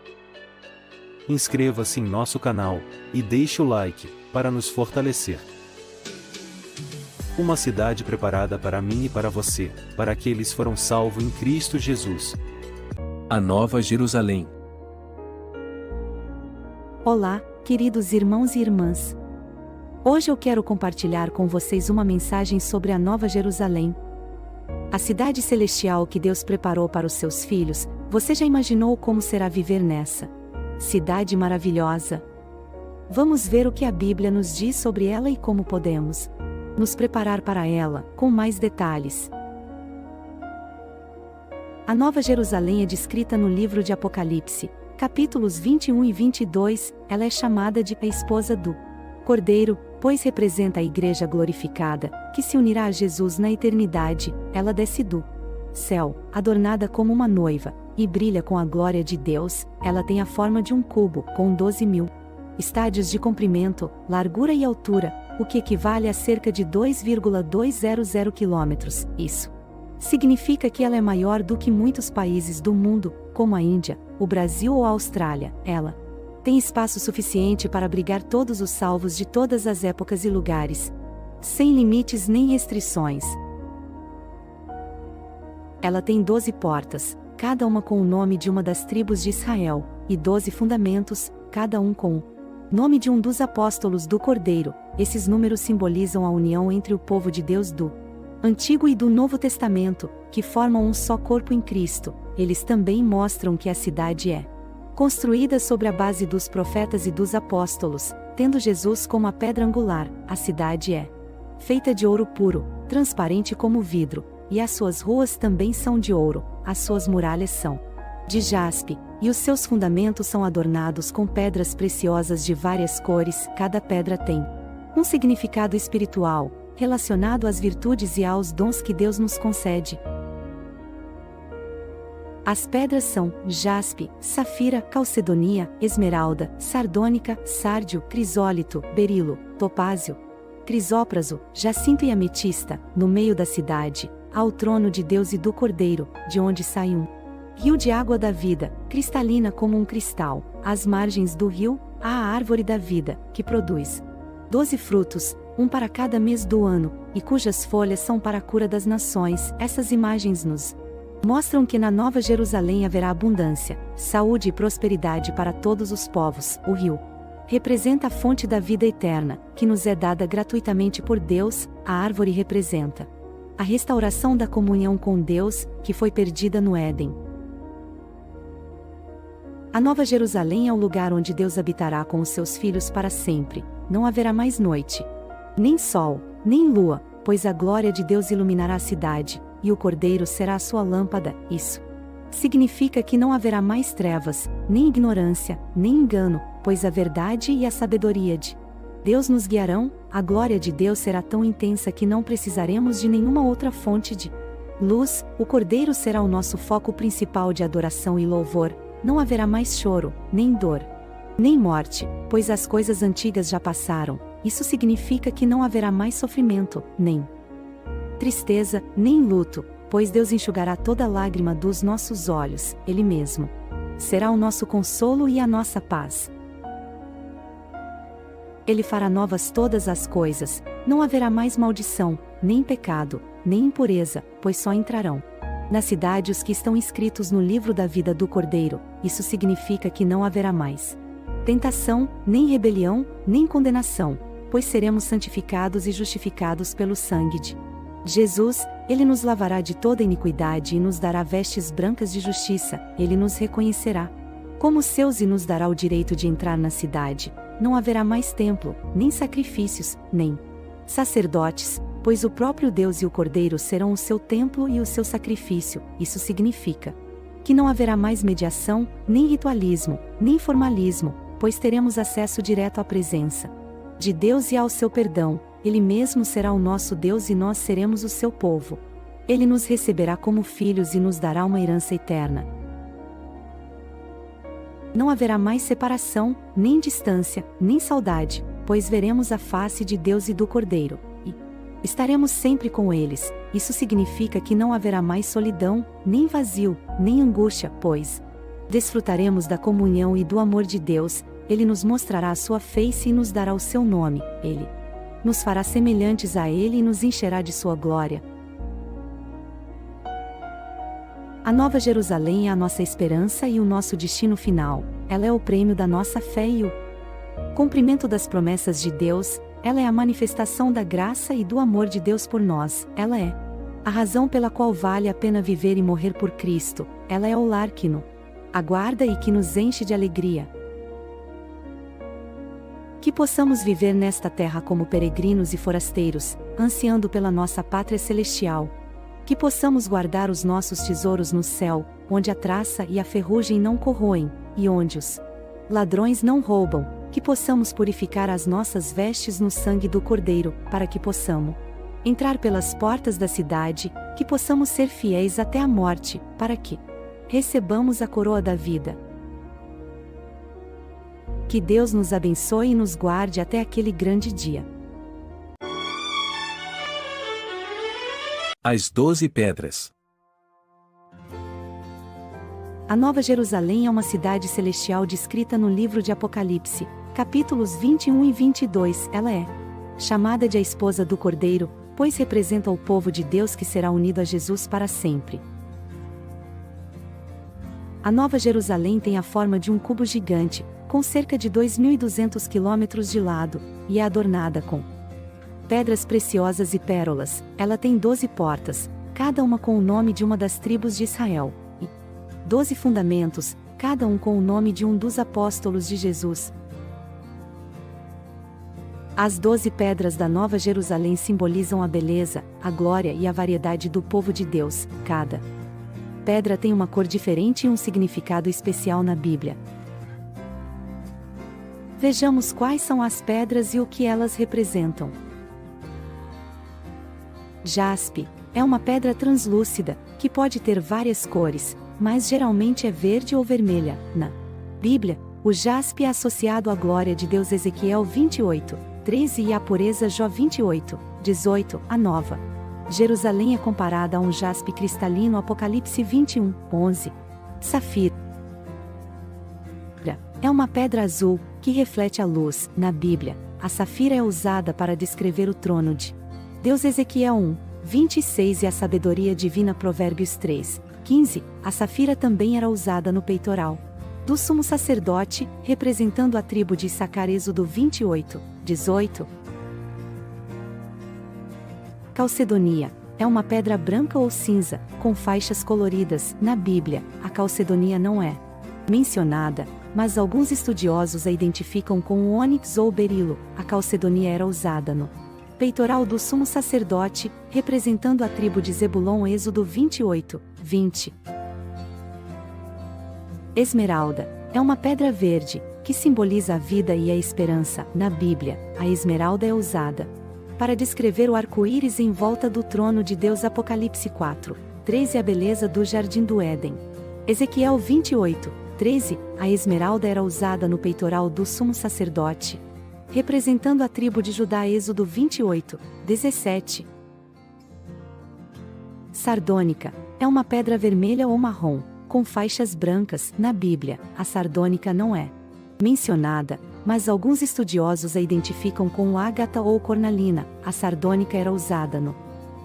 Inscreva-se em nosso canal e deixe o like para nos fortalecer. Uma cidade preparada para mim e para você, para aqueles que foram salvos em Cristo Jesus. A Nova Jerusalém. Olá, queridos irmãos e irmãs. Hoje eu quero compartilhar com vocês uma mensagem sobre a Nova Jerusalém. A cidade celestial que Deus preparou para os seus filhos. Você já imaginou como será viver nessa cidade maravilhosa? Vamos ver o que a Bíblia nos diz sobre ela e como podemos nos preparar para ela, com mais detalhes. A Nova Jerusalém é descrita no livro de Apocalipse, capítulos 21 e 22, ela é chamada de a esposa do Cordeiro, pois representa a igreja glorificada, que se unirá a Jesus na eternidade. Ela desce do céu, adornada como uma noiva, e brilha com a glória de Deus. Ela tem a forma de um cubo, com 12.000 estádios de comprimento, largura e altura, o que equivale a cerca de 2,200 quilômetros. Isso significa que ela é maior do que muitos países do mundo, como a Índia, o Brasil ou a Austrália. Ela tem espaço suficiente para abrigar todos os salvos de todas as épocas e lugares, sem limites nem restrições. Ela tem 12 portas, cada uma com o nome de uma das tribos de Israel, e 12 fundamentos, cada um com o nome de um dos apóstolos do Cordeiro. Esses números simbolizam a união entre o povo de Deus do Antigo e do Novo Testamento, que formam um só corpo em Cristo. Eles também mostram que a cidade é construída sobre a base dos profetas e dos apóstolos, tendo Jesus como a pedra angular. A cidade é feita de ouro puro, transparente como vidro, e as suas ruas também são de ouro, as suas muralhas são de jaspe, e os seus fundamentos são adornados com pedras preciosas de várias cores. Cada pedra tem um significado espiritual, relacionado às virtudes e aos dons que Deus nos concede. As pedras são jaspe, safira, calcedonia, esmeralda, sardônica, sárdio, crisólito, berilo, topázio, crisópraso, jacinto e ametista. No meio da cidade há o trono de Deus e do Cordeiro, de onde sai um rio de água da vida, cristalina como um cristal. Às margens do rio há a árvore da vida, que produz 12 frutos, um para cada mês do ano, e cujas folhas são para a cura das nações. Essas imagens nos mostram que na Nova Jerusalém haverá abundância, saúde e prosperidade para todos os povos. O rio representa a fonte da vida eterna, que nos é dada gratuitamente por Deus. A árvore representa a restauração da comunhão com Deus, que foi perdida no Éden. A Nova Jerusalém é o lugar onde Deus habitará com os seus filhos para sempre. Não haverá mais noite, nem sol, nem lua, pois a glória de Deus iluminará a cidade, e o Cordeiro será a sua lâmpada. Isso significa que não haverá mais trevas, nem ignorância, nem engano, pois a verdade e a sabedoria de Deus nos guiarão. A glória de Deus será tão intensa que não precisaremos de nenhuma outra fonte de luz. O Cordeiro será o nosso foco principal de adoração e louvor. Não haverá mais choro, nem dor, nem morte, pois as coisas antigas já passaram. Isso significa que não haverá mais sofrimento, nem tristeza, nem luto, pois Deus enxugará toda lágrima dos nossos olhos. Ele mesmo será o nosso consolo e a nossa paz. Ele fará novas todas as coisas. Não haverá mais maldição, nem pecado, nem impureza, pois só entrarão na cidade os que estão inscritos no livro da vida do Cordeiro. Isso significa que não haverá mais tentação, nem rebelião, nem condenação, pois seremos santificados e justificados pelo sangue de Jesus. Ele nos lavará de toda iniquidade e nos dará vestes brancas de justiça. Ele nos reconhecerá como seus e nos dará o direito de entrar na cidade. Não haverá mais templo, nem sacrifícios, nem sacerdotes, pois o próprio Deus e o Cordeiro serão o seu templo e o seu sacrifício. Isso significa que não haverá mais mediação, nem ritualismo, nem formalismo, pois teremos acesso direto à presença de Deus e ao seu perdão. Ele mesmo será o nosso Deus e nós seremos o seu povo. Ele nos receberá como filhos e nos dará uma herança eterna. Não haverá mais separação, nem distância, nem saudade, pois veremos a face de Deus e do Cordeiro, e estaremos sempre com eles. Isso significa que não haverá mais solidão, nem vazio, nem angústia, pois Desfrutaremos da comunhão e do amor de Deus, Ele nos mostrará a sua face e nos dará o seu nome, Ele nos fará semelhantes a Ele e nos encherá de sua glória. A Nova Jerusalém é a nossa esperança e o nosso destino final, ela é o prêmio da nossa fé e o cumprimento das promessas de Deus, ela é a manifestação da graça e do amor de Deus por nós, ela é a razão pela qual vale a pena viver e morrer por Cristo, ela é o lar que nos aguarda e que nos enche de alegria. Que possamos viver nesta terra como peregrinos e forasteiros, ansiando pela nossa pátria celestial. Que possamos guardar os nossos tesouros no céu, onde a traça e a ferrugem não corroem, e onde os ladrões não roubam. Que possamos purificar as nossas vestes no sangue do Cordeiro, para que possamos entrar pelas portas da cidade, que possamos ser fiéis até a morte, para que recebamos a coroa da vida. Que Deus nos abençoe e nos guarde até aquele grande dia. As 12 pedras. A Nova Jerusalém é uma cidade celestial descrita no livro de Apocalipse, capítulos 21 e 22. Ela é chamada de a esposa do Cordeiro, pois representa o povo de Deus que será unido a Jesus para sempre. A Nova Jerusalém tem a forma de um cubo gigante, com cerca de 2.200 quilômetros de lado, e é adornada com pedras preciosas e pérolas. Ela tem 12 portas, cada uma com o nome de uma das tribos de Israel, e 12 fundamentos, cada um com o nome de um dos apóstolos de Jesus. As 12 pedras da Nova Jerusalém simbolizam a beleza, a glória e a variedade do povo de Deus. Cada pedra tem uma cor diferente e um significado especial na Bíblia. Vejamos quais são as pedras e o que elas representam. Jaspe é uma pedra translúcida, que pode ter várias cores, mas geralmente é verde ou vermelha. Na Bíblia, o jaspe é associado à glória de Deus. Ezequiel 28:13 e à pureza Jó 28:18. A Nova Jerusalém é comparada a um jaspe cristalino. Apocalipse 21:11. Safira é uma pedra azul, que reflete a luz. Na Bíblia, a safira é usada para descrever o trono de Deus. Ezequiel 1:26 e a sabedoria divina. Provérbios 3:15. A safira também era usada no peitoral do sumo sacerdote, representando a tribo de Issacar. Êxodo 28:18. Calcedonia é uma pedra branca ou cinza, com faixas coloridas. Na Bíblia, a calcedonia não é mencionada, mas alguns estudiosos a identificam com o ônix ou berilo. A calcedonia era usada no peitoral do sumo sacerdote, representando a tribo de Zebulon. Êxodo 28:20. Esmeralda é uma pedra verde, que simboliza a vida e a esperança. Na Bíblia, a esmeralda é usada para descrever o arco-íris em volta do trono de Deus. Apocalipse 4:13 a beleza do jardim do Éden. Ezequiel 28:13 A esmeralda era usada no peitoral do sumo sacerdote, representando a tribo de Judá. Êxodo 28:17. Sardônica é uma pedra vermelha ou marrom, com faixas brancas. Na Bíblia, a sardônica não é mencionada, mas alguns estudiosos a identificam com ágata ou cornalina. A sardônica era usada no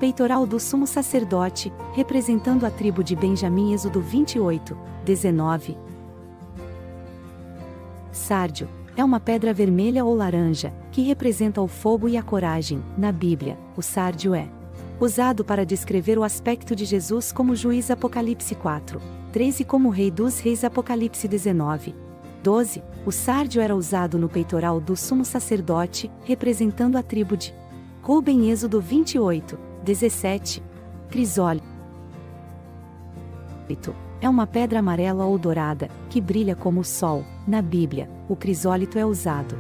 peitoral do sumo sacerdote, representando a tribo de Benjamim. Êxodo 28:19. Sárdio é uma pedra vermelha ou laranja, que representa o fogo e a coragem. Na Bíblia, o sárdio é usado para descrever o aspecto de Jesus como juiz. Apocalipse 4:13 como rei dos reis. Apocalipse 19:12 O sárdio era usado no peitoral do sumo sacerdote, representando a tribo de Ruben. Êxodo 28:17 Crisólito é uma pedra amarela ou dourada, que brilha como o sol. Na Bíblia, o crisólito é usado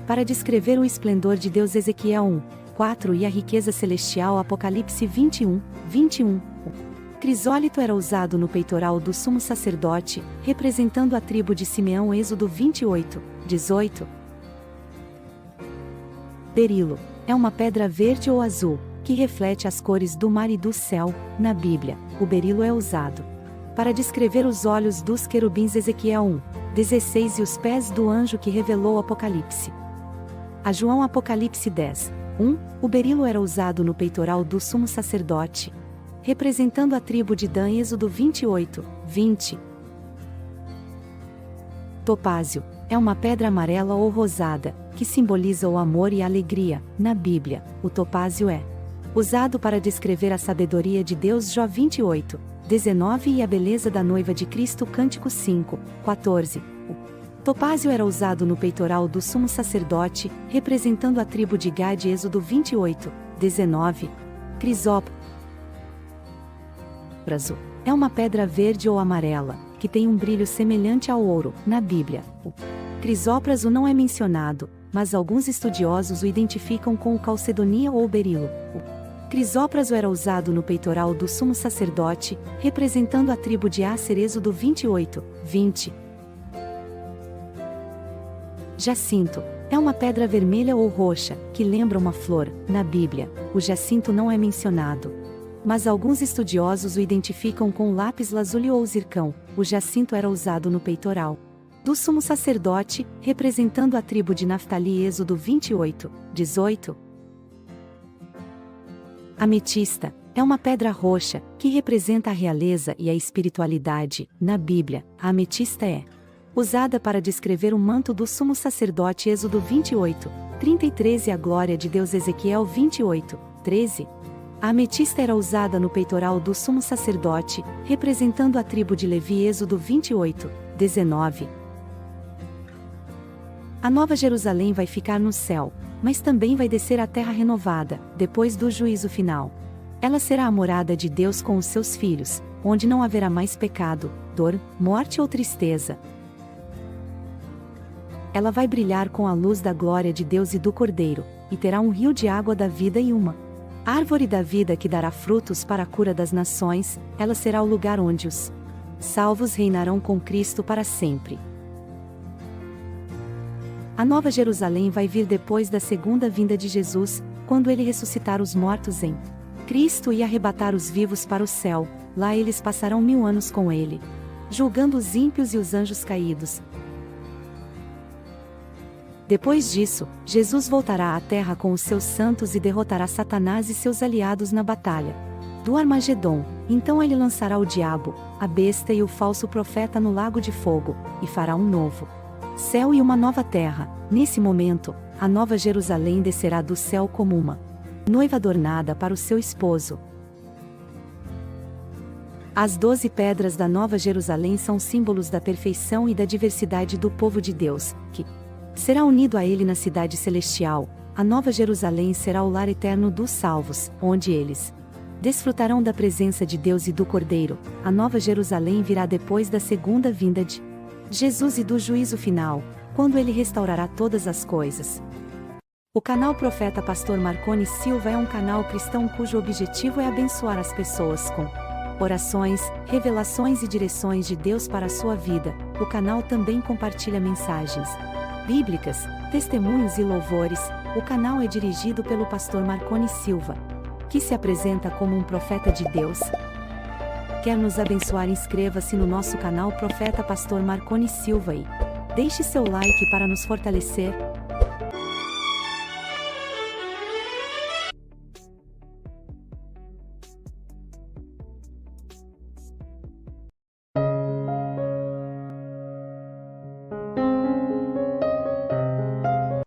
para descrever o esplendor de Deus. Ezequiel 1:4 e a riqueza celestial. Apocalipse 21:21 O crisólito era usado no peitoral do sumo sacerdote, representando a tribo de Simeão. Êxodo 28:18 Berilo é uma pedra verde ou azul, que reflete as cores do mar e do céu. Na Bíblia, o berilo é usado para descrever os olhos dos querubins Ezequiel 1:16 e os pés do anjo que revelou o Apocalipse. A João Apocalipse 10:1, o berilo era usado no peitoral do sumo sacerdote, representando a tribo de Dan. Êxodo 28:20. Topázio é uma pedra amarela ou rosada, que simboliza o amor e a alegria. Na Bíblia, o topázio é usado para descrever a sabedoria de Deus. Jó 28:19 e a beleza da noiva de Cristo. Cântico 5:14. O topázio era usado no peitoral do sumo sacerdote, representando a tribo de Gad. Êxodo 28:19. Crisópraso é uma pedra verde ou amarela, que tem um brilho semelhante ao ouro. Na Bíblia, o crisópraso não é mencionado, mas alguns estudiosos o identificam com o calcedonia ou berilo. O crisópraso era usado no peitoral do sumo sacerdote, representando a tribo de Asser. Êxodo 28:20. Jacinto é uma pedra vermelha ou roxa, que lembra uma flor. Na Bíblia, o jacinto não é mencionado, mas alguns estudiosos o identificam com o lápis lazuli ou zircão. O jacinto era usado no peitoral do sumo sacerdote, representando a tribo de Naftali. Êxodo 28:18. Ametista é uma pedra roxa, que representa a realeza e a espiritualidade. Na Bíblia, a ametista é usada para descrever o manto do sumo sacerdote. Êxodo 28:33 e a glória de Deus. Ezequiel 28:13. A ametista era usada no peitoral do sumo sacerdote, representando a tribo de Levi. Êxodo 28:19. A Nova Jerusalém vai ficar no céu, mas também vai descer à terra renovada, depois do juízo final. Ela será a morada de Deus com os seus filhos, onde não haverá mais pecado, dor, morte ou tristeza. Ela vai brilhar com a luz da glória de Deus e do Cordeiro, e terá um rio de água da vida e uma árvore da vida que dará frutos para a cura das nações. Ela será o lugar onde os salvos reinarão com Cristo para sempre. A Nova Jerusalém vai vir depois da segunda vinda de Jesus, quando ele ressuscitar os mortos em Cristo e arrebatar os vivos para o céu. Lá eles passarão 1000 anos com ele, julgando os ímpios e os anjos caídos. Depois disso, Jesus voltará à terra com os seus santos e derrotará Satanás e seus aliados na batalha do Armagedon. Então ele lançará o diabo, a besta e o falso profeta no lago de fogo, e fará um novo céu e uma nova terra. Nesse momento, a Nova Jerusalém descerá do céu como uma noiva adornada para o seu esposo. As 12 pedras da Nova Jerusalém são símbolos da perfeição e da diversidade do povo de Deus, que será unido a ele na cidade celestial. A Nova Jerusalém será o lar eterno dos salvos, onde eles desfrutarão da presença de Deus e do Cordeiro. A Nova Jerusalém virá depois da segunda vinda de Jesus e do juízo final, quando ele restaurará todas as coisas. O canal Profeta Pastor Marconi Silva é um canal cristão cujo objetivo é abençoar as pessoas com orações, revelações e direções de Deus para a sua vida. O canal também compartilha mensagens bíblicas, testemunhos e louvores. O canal é dirigido pelo pastor Marconi Silva, que se apresenta como um profeta de Deus. Quer nos abençoar? Inscreva-se no nosso canal Profeta Pastor Marconi Silva e deixe seu like para nos fortalecer.